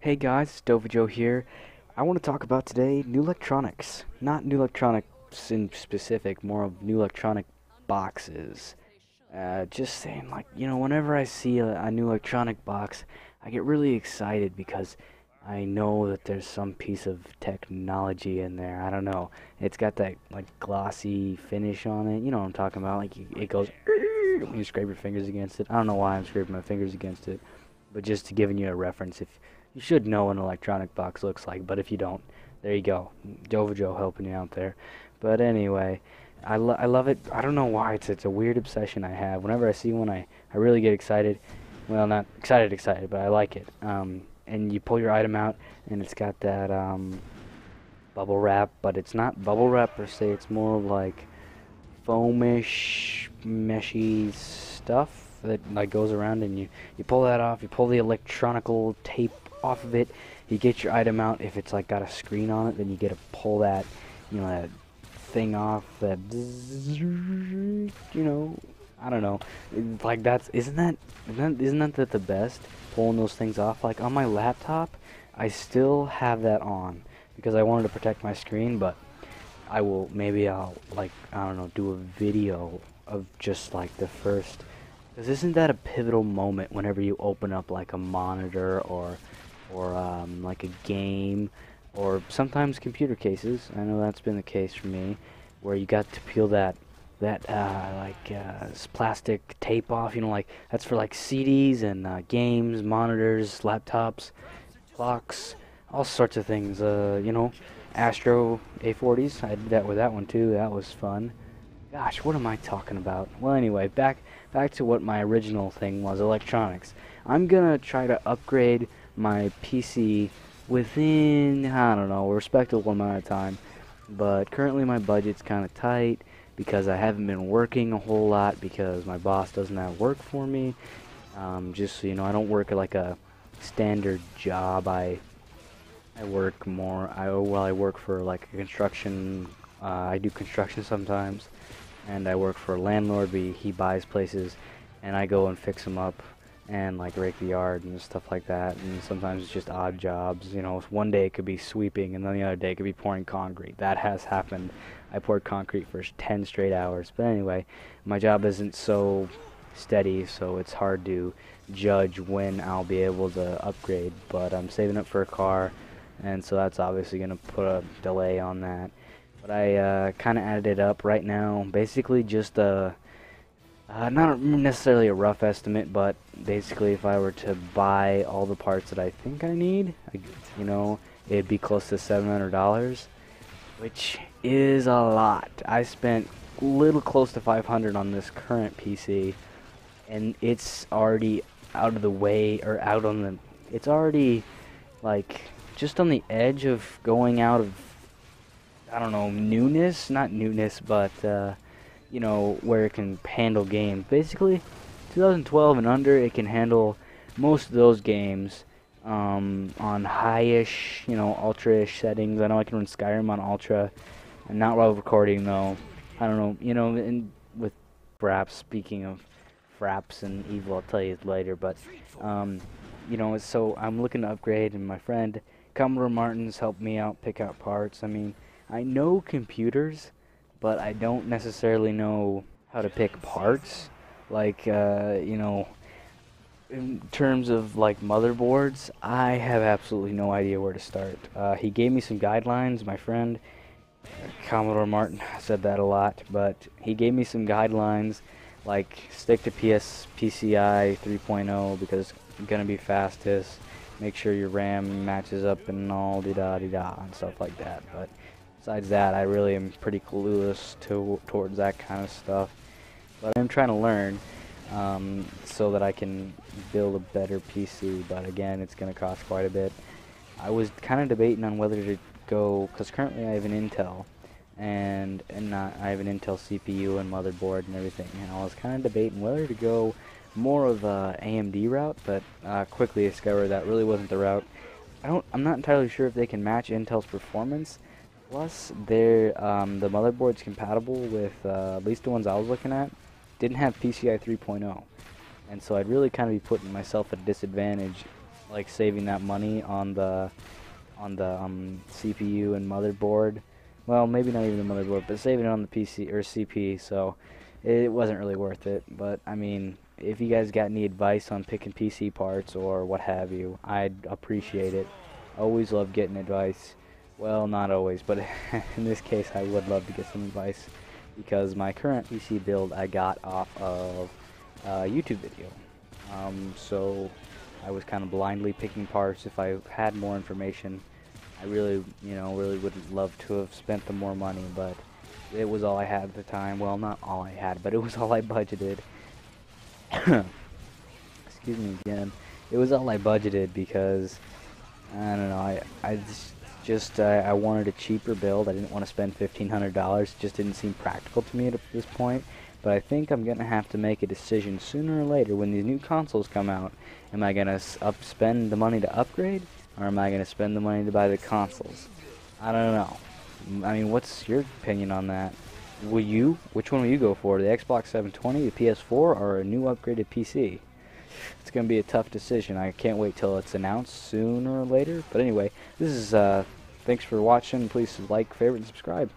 Hey guys, Joe here. I want to talk about today new electronics. Not new electronics in specific, more of new electronic boxes. Just saying, like, whenever I see a new electronic box, I get really excited because I know that there's some piece of technology in there. I don't know. It's got that, like, glossy finish on it. You know what I'm talking about? Like, it goes when you scrape your fingers against it. I don't know why I'm scraping my fingers against it, but just giving you a reference. If you should know what an electronic box looks like, but if you don't, there you go. Joe helping you out there. But anyway, I love it. I don't know why it's a weird obsession I have. Whenever I see one, I really get excited. Well, not excited, but I like it. And you pull your item out, and it's got that bubble wrap, but it's not bubble wrap per se. It's more of like foamish, meshy stuff that like goes around, and you pull that off. You pull the electronical tape off of it. You get your item out. If it's like got a screen on it, then you get to pull that, that thing off. That I don't know. Like that's isn't that the best? Pulling those things off. Like on my laptop, I still have that on because I wanted to protect my screen, but maybe I'll, like, I don't know, do a video of just like the first, because isn't that a pivotal moment whenever you open up like a monitor or like a game, or sometimes computer cases. I know that's been the case for me, where you got to peel that plastic tape off, like that's for like CDs and games, monitors, laptops, clocks, all sorts of things. Astro A40s. I did that with that one too. That was fun. Gosh, what am I talking about? Well, anyway, back to what my original thing was, electronics. I'm gonna try to upgrade my PC within, I don't know, a respectable amount of time. But currently my budget's kind of tight because I haven't been working a whole lot because my boss doesn't have work for me. Just so you know, I don't work at like a standard job. I work more. I work for like a construction. I do construction sometimes, and I work for a landlord. He buys places, and I go and fix them up, and like rake the yard and stuff like that. And sometimes it's just odd jobs. One day it could be sweeping, and then the other day it could be pouring concrete. That has happened. I poured concrete for 10 straight hours. But anyway, my job isn't so steady, so it's hard to judge when I'll be able to upgrade. But I'm saving up for a car, and so that's obviously going to put a delay on that. But I kind of added it up right now. Basically just not necessarily a rough estimate, but basically if I were to buy all the parts that I think I need, it'd be close to $700, which is a lot. I spent a little close to 500 on this current PC, and it's already out of the way, or it's already like just on the edge of going out of, I don't know, newness, not newness, but where it can handle games. Basically, 2012 and under, it can handle most of those games on high-ish, ultra-ish settings. I know I can run Skyrim on ultra, and not while recording though. I don't know, and with fraps, speaking of fraps and evil, I'll tell you later, but so I'm looking to upgrade, and my friend Commodore Martin's helped me out pick out parts. I mean, I know computers, but I don't necessarily know how to pick parts. Like, in terms of like motherboards, I have absolutely no idea where to start. He gave me some guidelines, my friend Commodore Martin said that a lot, but he gave me some guidelines, like stick to PCI 3.0 because it's gonna be fastest. Make sure your RAM matches up and all da-da-da and stuff like that. But besides that, I really am pretty clueless towards that kind of stuff. But I'm trying to learn so that I can build a better PC. But again, it's going to cost quite a bit. I was kind of debating on whether to go, because currently I have an Intel, and I have an Intel CPU and motherboard and everything. And I was kind of debating whether to go more of a AMD route, but quickly discovered that really wasn't the route. I'm not entirely sure if they can match Intel's performance. Plus, the motherboard's compatible with at least the ones I was looking at didn't have PCI 3.0, and so I'd really kind of be putting myself at a disadvantage like saving that money on the CPU and motherboard. Well, maybe not even the motherboard, but saving it on the PC or CP. So it wasn't really worth it. But I mean, if you guys got any advice on picking PC parts or what have you, I'd appreciate it. Always love getting advice. Well, not always, but in this case, I would love to get some advice because my current PC build I got off of a YouTube video. So I was kind of blindly picking parts. If I had more information, I really, really would love to have spent the more money, but it was all I had at the time. Well, not all I had, but it was all I budgeted. Excuse me again. It was all I budgeted because I don't know. I wanted a cheaper build. I didn't want to spend $1,500. It just didn't seem practical to me at this point. But I think I'm gonna have to make a decision sooner or later when these new consoles come out. Am I gonna spend the money to upgrade, or am I gonna spend the money to buy the consoles? I don't know. I mean, what's your opinion on that? Which one will you go for? The Xbox 720, the PS4, or a new upgraded PC? It's gonna be a tough decision. I can't wait till it's announced sooner or later. But anyway, this is thanks for watching. Please like, favorite, and subscribe.